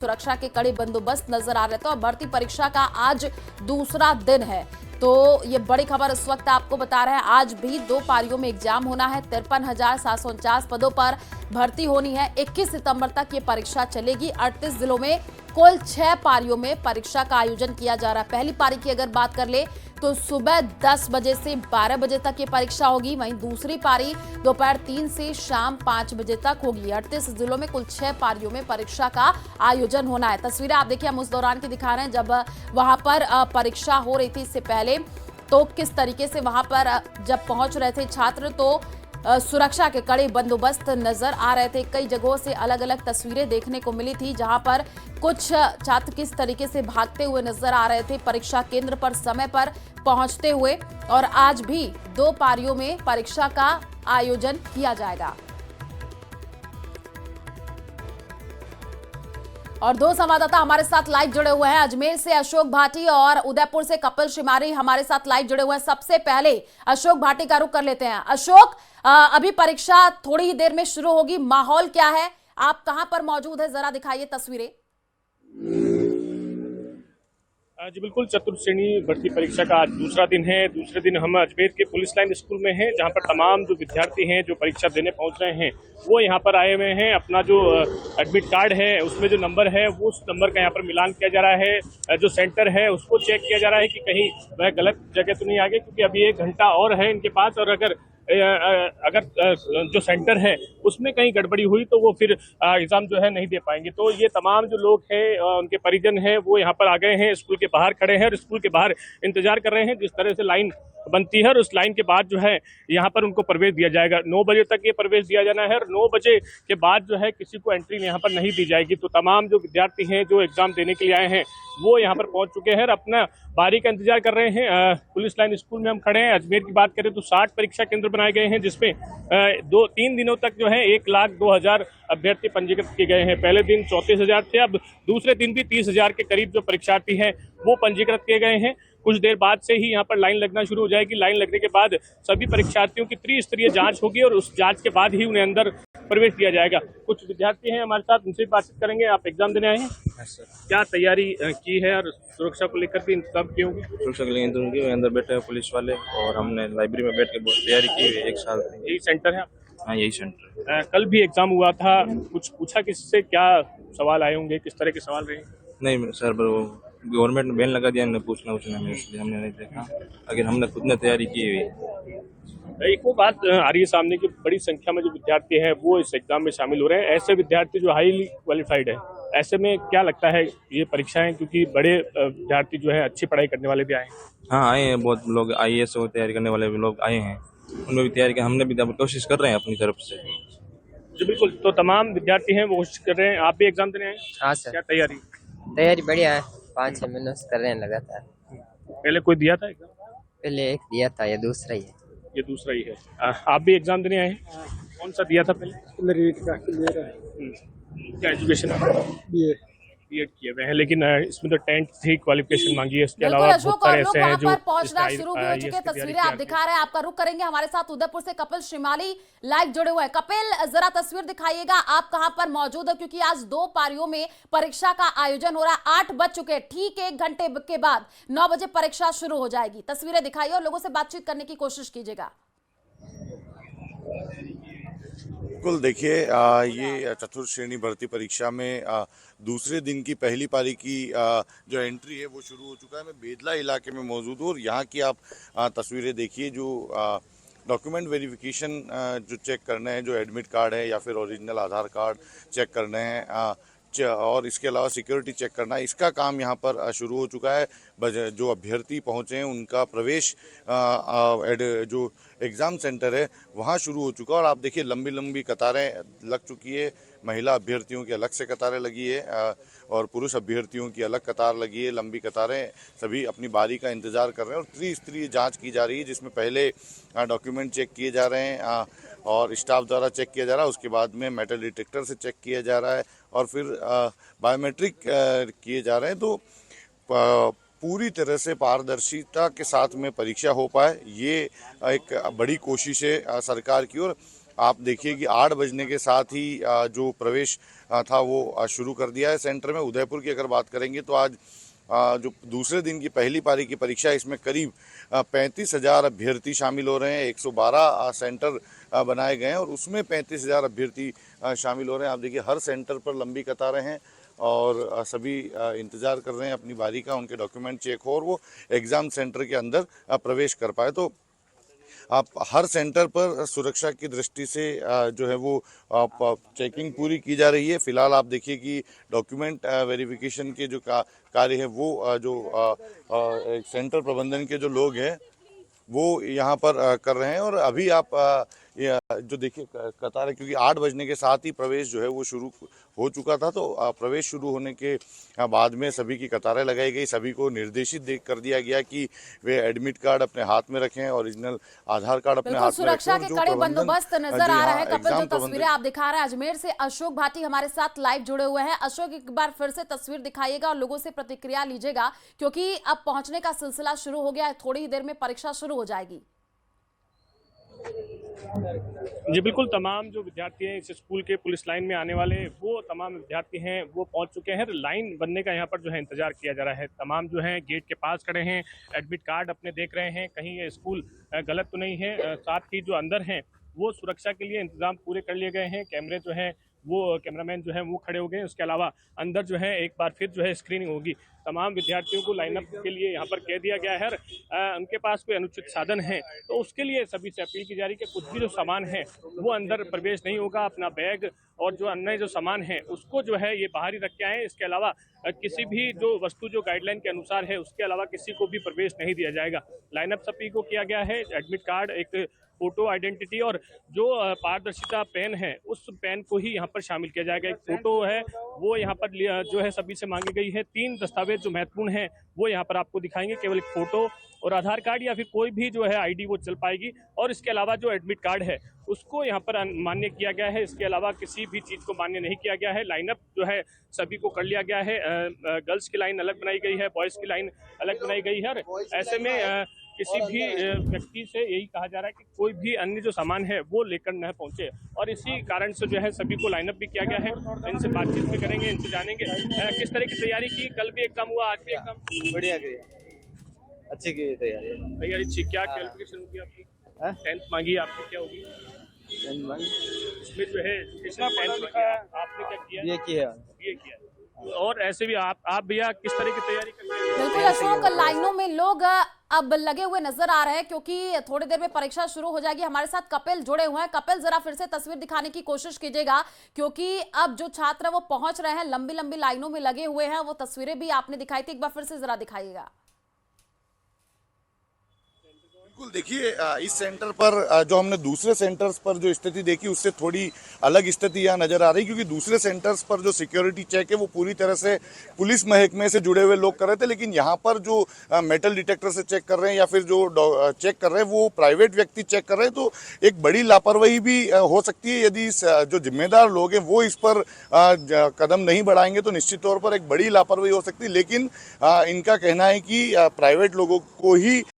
सुरक्षा के कड़े बंदोबस्त नजर आ रहे थे और भर्ती परीक्षा का आज दूसरा दिन है। तो ये बड़ी खबर इस वक्त आपको बता रहे हैं, आज भी 2 पारियों में एग्जाम होना है। 53,749 पदों पर भर्ती होनी है। 21 सितंबर तक ये परीक्षा चलेगी। 38 जिलों में कुल 6 पारियों में परीक्षा का आयोजन किया जा रहा है। पहली पारी की अगर बात कर ले तो सुबह 10 बजे से 12 बजे तक ये परीक्षा होगी। वहीं दूसरी पारी दोपहर 3 से शाम 5 बजे तक होगी। 38 जिलों में कुल 6 पारियों में परीक्षा का आयोजन होना है। तस्वीरें आप देखिए, हम उस दौरान की दिखा रहे हैं जब वहां पर परीक्षा हो रही थी। इससे पहले तो किस तरीके से वहां पर जब पहुंच रहे थे छात्र तो सुरक्षा के कड़े बंदोबस्त नजर आ रहे थे। कई जगहों से अलग अलग तस्वीरें देखने को मिली थी जहां पर कुछ छात्र किस तरीके से भागते हुए नजर आ रहे थे परीक्षा केंद्र पर समय पर पहुंचते हुए। और आज भी 2 पारियों में परीक्षा का आयोजन किया जाएगा। और 2 संवाददाता हमारे साथ लाइव जुड़े हुए हैं। अजमेर से अशोक भाटी और उदयपुर से कपिल श्रीमाली हमारे साथ लाइव जुड़े हुए हैं। सबसे पहले अशोक भाटी का रुख कर लेते हैं। अशोक, अभी परीक्षा थोड़ी ही देर में शुरू होगी, माहौल क्या है, आप कहां पर मौजूद है, जरा दिखाइए तस्वीरें। जी बिल्कुल, चतुर्थ श्रेणी भर्ती परीक्षा का आज दूसरा दिन है। दूसरे दिन हम अजमेर के पुलिस लाइन स्कूल में हैं, जहां पर तमाम जो विद्यार्थी हैं जो परीक्षा देने पहुंच रहे हैं वो यहां पर आए हुए हैं। अपना जो एडमिट कार्ड है उसमें जो नंबर है वो उस नंबर का यहां पर मिलान किया जा रहा है। जो सेंटर है उसको चेक किया जा रहा है कि कहीं वह गलत जगह तो नहीं आ गए, क्योंकि अभी 1 घंटा और है इनके पास। और अगर जो सेंटर है उसमें कहीं गड़बड़ी हुई तो वो फिर एग्जाम जो है नहीं दे पाएंगे। तो ये तमाम जो लोग हैं उनके परिजन हैं वो यहाँ पर आ गए हैं, स्कूल के बाहर खड़े हैं और स्कूल के बाहर इंतजार कर रहे हैं। जिस तरह से लाइन बनती है और उस लाइन के बाद जो है यहाँ पर उनको प्रवेश दिया जाएगा। 9 बजे तक ये प्रवेश दिया जाना है और 9 बजे के बाद जो है किसी को एंट्री यहाँ पर नहीं दी जाएगी। तो तमाम जो विद्यार्थी हैं जो एग्जाम देने के लिए आए हैं वो यहाँ पर पहुंच चुके हैं और अपना बारी का इंतजार कर रहे हैं। पुलिस लाइन स्कूल में हम खड़े हैं। अजमेर की बात करें तो 60 परीक्षा केंद्र बनाए गए हैं, जिसमें 2-3 दिनों तक जो है 1,02,000 अभ्यर्थी पंजीकृत किए गए हैं। पहले दिन 34,000 थे, अब दूसरे दिन भी 30,000 के करीब जो परीक्षार्थी हैं वो पंजीकृत किए गए हैं। कुछ देर बाद से ही यहाँ पर लाइन लगना शुरू हो जाएगी। लाइन लगने के बाद सभी परीक्षार्थियों की त्रिस्तरीय जांच होगी और उस जांच के बाद ही उन्हें अंदर प्रवेश दिया जाएगा। कुछ विद्यार्थी हैं हमारे साथ, उनसे बातचीत करेंगे। आप एग्जाम देने आए हैं, क्या तैयारी की है और सुरक्षा को लेकर के इंतजाम किए होंगे? सुरक्षा के लिए इंतजाम अंदर बैठे हैं पुलिस वाले और हमने लाइब्रेरी में बैठ के बहुत तैयारी की है 1 साल से। यही सेंटर है? हाँ, यही सेंटर है। कल भी एग्जाम हुआ था, कुछ पूछा किससे, क्या सवाल आए होंगे, किस तरह के सवाल रहे? नहीं सर, पर वो गवर्नमेंट ने बैन लगा दिया पूछना में, इसलिए हमने नहीं देखा। अगर हमने खुद ने तैयारी की हुई। एक वो बात आ रही है सामने की बड़ी संख्या में जो विद्यार्थी हैं वो इस एग्जाम में शामिल हो रहे हैं। ऐसे विद्यार्थी जो हाईली क्वालिफाइड है, ऐसे में क्या लगता है ये परीक्षाएं, क्योंकि बड़े विद्यार्थी जो है अच्छी पढ़ाई करने वाले भी आए हैं? हाँ, आए हैं बहुत लोग, IAS और तैयारी करने वाले भी लोग आए हैं, उनमें भी तैयारी की। हमने भी कोशिश कर रहे हैं अपनी तरफ से। जी बिल्कुल, तो तमाम विद्यार्थी हैं वो कोशिश कर रहे हैं। आप भी एग्जाम देने आए? हाँ सर, क्या तैयारी बढ़िया है। 5-6 महीनों से कर रहे हैं लगातार। पहले कोई दिया था एग्जाम? पहले एक दिया था, ये दूसरा ही है। ये दूसरा ही है। आप भी एग्जाम देने आए हैं? कौन सा दिया था पहले? मेरी का क्लियर है। क्या एजुकेशन है? बीएड किए हुए हैं, लेकिन इसमें तो 10th ही क्वालिफिकेशन मांगी है। इसके अलावा बहुत सारे ऐसे हैं जो पहुंचना शुरू भी हो चुके। तस्वीरें आप दिखा रहे हैं, आपका रुख करेंगे हमारे साथ उदयपुर से कपिल श्रीमाली लाइव जुड़े हुए हैं। कपिल, जरा तस्वीर दिखाइएगा, आप कहां पर मौजूद है, क्योंकि आज 2 पारियों में परीक्षा का आयोजन हो रहा है। 8 बज चुके, ठीक 1 घंटे के बाद 9 बजे परीक्षा शुरू हो जाएगी। तस्वीरें दिखाइए और लोगों से बातचीत करने की कोशिश कीजिएगा। बिल्कुल, देखिए ये चतुर्थ श्रेणी भर्ती परीक्षा में दूसरे दिन की पहली पारी की जो एंट्री है वो शुरू हो चुका है। मैं बेदला इलाके में मौजूद हूँ और यहाँ की आप तस्वीरें देखिए। जो डॉक्यूमेंट वेरिफिकेशन जो चेक करने हैं, जो एडमिट कार्ड है या फिर ओरिजिनल आधार कार्ड चेक करने हैं और इसके अलावा सिक्योरिटी चेक करना, इसका काम यहाँ पर शुरू हो चुका है। जो अभ्यर्थी पहुँचे हैं उनका प्रवेश जो एग्ज़ाम सेंटर है वहाँ शुरू हो चुका है। और आप देखिए लंबी लंबी कतारें लग चुकी है। महिला अभ्यर्थियों की अलग से कतारें लगी है और पुरुष अभ्यर्थियों की अलग कतार लगी है। लंबी कतारें, सभी अपनी बारी का इंतज़ार कर रहे हैं और त्रिस्तरीय जांच की जा रही है, जिसमें पहले डॉक्यूमेंट चेक किए जा रहे हैं और स्टाफ द्वारा चेक किया जा रहा है। उसके बाद में मेटल डिटेक्टर से चेक किया जा रहा है और फिर बायोमेट्रिक किए जा रहे हैं। तो पूरी तरह से पारदर्शिता के साथ में परीक्षा हो पाए, ये एक बड़ी कोशिश है सरकार की। और आप देखिए कि 8 बजने के साथ ही जो प्रवेश था वो शुरू कर दिया है सेंटर में। उदयपुर की अगर बात करेंगे तो आज जो दूसरे दिन की पहली पारी की परीक्षा, इसमें करीब 35,000 अभ्यर्थी शामिल हो रहे हैं। 112 सेंटर बनाए गए हैं और उसमें 35,000 अभ्यर्थी शामिल हो रहे हैं। आप देखिए हर सेंटर पर लंबी कतारें हैं और सभी इंतज़ार कर रहे हैं अपनी बारी का, उनके डॉक्यूमेंट चेक हो और वो एग्ज़ाम सेंटर के अंदर प्रवेश कर पाए। तो आप हर सेंटर पर सुरक्षा की दृष्टि से जो है वो चेकिंग पूरी की जा रही है। फिलहाल आप देखिए कि डॉक्यूमेंट वेरिफिकेशन के जो कार्य है वो सेंटर प्रबंधन के जो लोग हैं वो यहाँ पर कर रहे हैं। और अभी आप जो देखिए कतार है, क्योंकि 8 बजने के साथ ही प्रवेश जो है वो शुरू हो चुका था, तो प्रवेश शुरू होने के बाद में सभी की कतारें लगाई गई। सभी को निर्देशित कर दिया गया कि वे एडमिट कार्ड अपने हाथ में रखें, ओरिजिनल आधार कार्ड अपने हाथ में रखें। सुरक्षा के कड़े बंदोबस्त नजर आ रहे हैं। कपिल, जो तस्वीरें आप दिखा रहे हैं अजमेर से, अशोक भाटी हमारे साथ लाइव जुड़े हुए हैं। अशोक, एक बार फिर से तस्वीर दिखाइएगा और लोगों से प्रतिक्रिया लीजिएगा, क्योंकि अब पहुंचने का सिलसिला शुरू हो गया है। थोड़ी ही देर में परीक्षा शुरू हो जाएगी। जी बिल्कुल, तमाम जो विद्यार्थी हैं इस स्कूल के पुलिस लाइन में आने वाले, वो तमाम विद्यार्थी हैं वो पहुंच चुके हैं। लाइन बनने का यहाँ पर जो है इंतजार किया जा रहा है। तमाम जो हैं गेट के पास खड़े हैं, एडमिट कार्ड अपने देख रहे हैं, कहीं ये स्कूल गलत तो नहीं है। साथ ही जो अंदर हैं वो सुरक्षा के लिए इंतजाम पूरे कर लिए गए हैं। कैमरे जो हैं वो कैमरामैन जो है वो खड़े हो गए हैं। उसके अलावा अंदर जो है एक बार फिर जो है स्क्रीनिंग होगी। तमाम विद्यार्थियों को लाइनअप के लिए यहाँ पर कह दिया गया है। उनके पास कोई अनुचित साधन है तो उसके लिए सभी से अपील की जा रही है कि कुछ भी जो सामान है वो अंदर प्रवेश नहीं होगा। अपना बैग और जो अन्य जो सामान है उसको जो है ये बाहर ही रख के आए। इसके अलावा किसी भी जो वस्तु जो गाइडलाइन के अनुसार है उसके अलावा किसी को भी प्रवेश नहीं दिया जाएगा। लाइनअप सभी को किया गया है। एडमिट कार्ड, एक फोटो आइडेंटिटी और जो पारदर्शिता पेन है उस पेन को ही यहाँ पर शामिल किया जाएगा। एक फोटो है वो यहाँ पर जो है सभी से मांगी गई है। 3 दस्तावेज जो महत्वपूर्ण हैं वो यहाँ पर आपको दिखाएंगे। केवल एक फोटो और आधार कार्ड या फिर कोई भी जो है आईडी वो चल पाएगी। और इसके अलावा जो एडमिट कार्ड है उसको यहाँ पर मान्य किया गया है। इसके अलावा किसी भी चीज़ को मान्य नहीं किया गया है। लाइनअप जो है सभी को कर लिया गया है। गर्ल्स की लाइन अलग बनाई गई है, बॉयज़ की लाइन अलग बनाई गई है। ऐसे में किसी भी व्यक्ति से यही कहा जा रहा है कि कोई भी अन्य जो सामान है वो लेकर न पहुंचे। और इसी कारण से जो है सभी को लाइनअप भी किया गया है। इनसे बातचीत भी करेंगे, इनसे जानेंगे किस तरह की तैयारी की। कल भी एग्जाम हुआ, आज भी एग्जाम बढ़िया की, अच्छी की तैयारी अच्छी। क्या क्वालिफिकेशन होगी आपकी? 10th मांगी आपकी, क्या होगी इसमें जो है? आपने क्या किया? ये किया। और ऐसे भी आप भैया किस तरह की तैयारी कर रहे हैं? बिल्कुल अशोक, लाइनों में लोग अब लगे हुए नजर आ रहे हैं क्योंकि थोड़ी देर में परीक्षा शुरू हो जाएगी। हमारे साथ कपिल जुड़े हुए हैं। कपिल, जरा फिर से तस्वीर दिखाने की कोशिश कीजिएगा, क्योंकि अब जो छात्र वो पहुंच रहे हैं, लंबी लंबी लाइनों में लगे हुए हैं। वो तस्वीरें भी आपने दिखाई थी, एक बार फिर से जरा दिखाइएगा। बिल्कुल, देखिए इस सेंटर पर जो हमने दूसरे सेंटर्स पर जो स्थिति देखी उससे थोड़ी अलग स्थिति यहाँ नजर आ रही, क्योंकि दूसरे सेंटर्स पर जो सिक्योरिटी चेक है वो पूरी तरह से पुलिस महकमे से जुड़े हुए लोग कर रहे थे। लेकिन यहाँ पर जो मेटल डिटेक्टर से चेक कर रहे हैं या फिर जो चेक कर रहे हैं वो प्राइवेट व्यक्ति चेक कर रहे हैं। तो एक बड़ी लापरवाही भी हो सकती है। यदि जो जिम्मेदार लोग हैं वो इस पर कदम नहीं बढ़ाएंगे तो निश्चित तौर पर एक बड़ी लापरवाही हो सकती है। लेकिन इनका कहना है कि प्राइवेट लोगों को ही